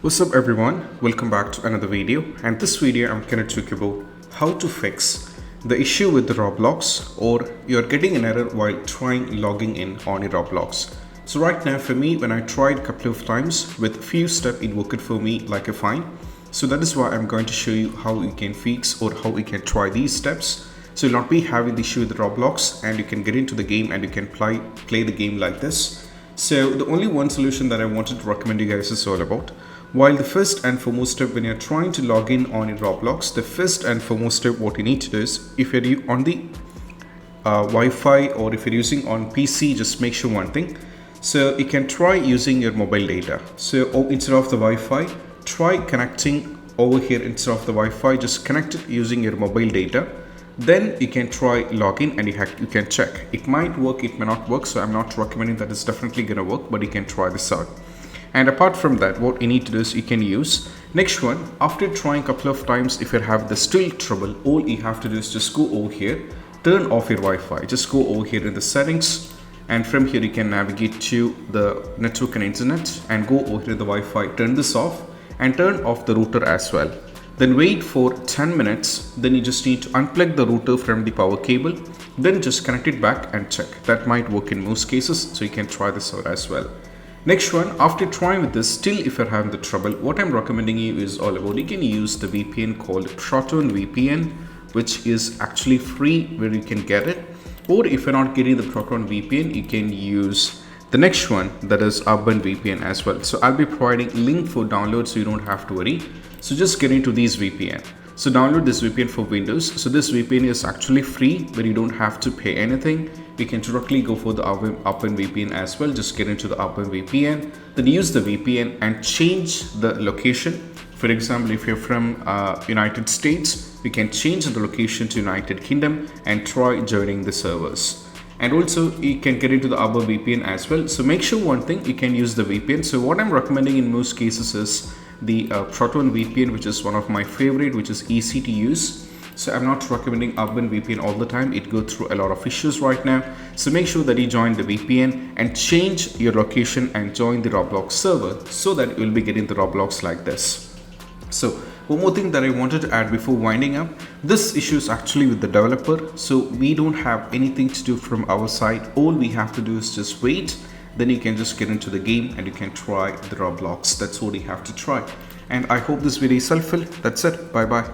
What's up everyone, welcome back to another video, and this video I'm going to talk about how to fix the issue with the Roblox or you're getting an error while trying logging in on your Roblox. So right now for me, when I tried a couple of times with few steps, it worked for me like a fine. So that is why I'm going to show you how you can fix or how you can try these steps. So you'll not be having the issue with Roblox and you can get into the game and you can play the game like this. So the only one solution that I wanted to recommend you guys is all about. While the first and foremost step when you're trying to log in on your Roblox, the first and foremost step what you need to do is if you're on the Wi-Fi or if you're using on PC, just make sure one thing. So you can try using your mobile data. So instead of the Wi-Fi, try connecting over here instead of the Wi-Fi, just connect it using your mobile data. Then you can try login and you can check. It might work, it may not work. So I'm not recommending that it's definitely gonna work, but you can try this out. And apart from that, what you need to do is you can use next one. After trying a couple of times, if you have the still trouble, all you have to do is just go over here, turn off your Wi-Fi. Just go over here in the settings, and from here you can navigate to the network and internet and go over here to the Wi-Fi, turn this off and turn off the router as well. Then wait for 10 minutes. Then you just need to unplug the router from the power cable, then just connect it back and check. That might work in most cases, so you can try this out as well. Next one, after trying with this, still if you're having the trouble, what I'm recommending you is all about, you can use the VPN called Proton VPN, which is actually free where you can get it. Or if you're not getting the Proton VPN, you can use the next one, that is Urban VPN as well. So I'll be providing link for download so you don't have to worry. So just get into these VPN. So download this VPN for Windows. So this VPN is actually free, but you don't have to pay anything. You can directly go for the Open VPN as well. Just get into the Open VPN, then use the VPN and change the location. For example, if you're from United States, you can change the location to United Kingdom and try joining the servers. And also you can get into the Open VPN as well. So make sure one thing, you can use the VPN. So what I'm recommending in most cases is the Proton VPN, which is one of my favorite, which is easy to use. So I'm not recommending Urban VPN all the time. It goes through a lot of issues right now. So make sure that you join the VPN and change your location and join the Roblox server so that you'll be getting the Roblox like this. So one more thing that I wanted to add before winding up, this issue is actually with the developer. So we don't have anything to do from our side. All we have to do is just wait. Then you can just get into the game and you can try the Roblox. That's all you have to try. And I hope this video is helpful. That's it. Bye bye.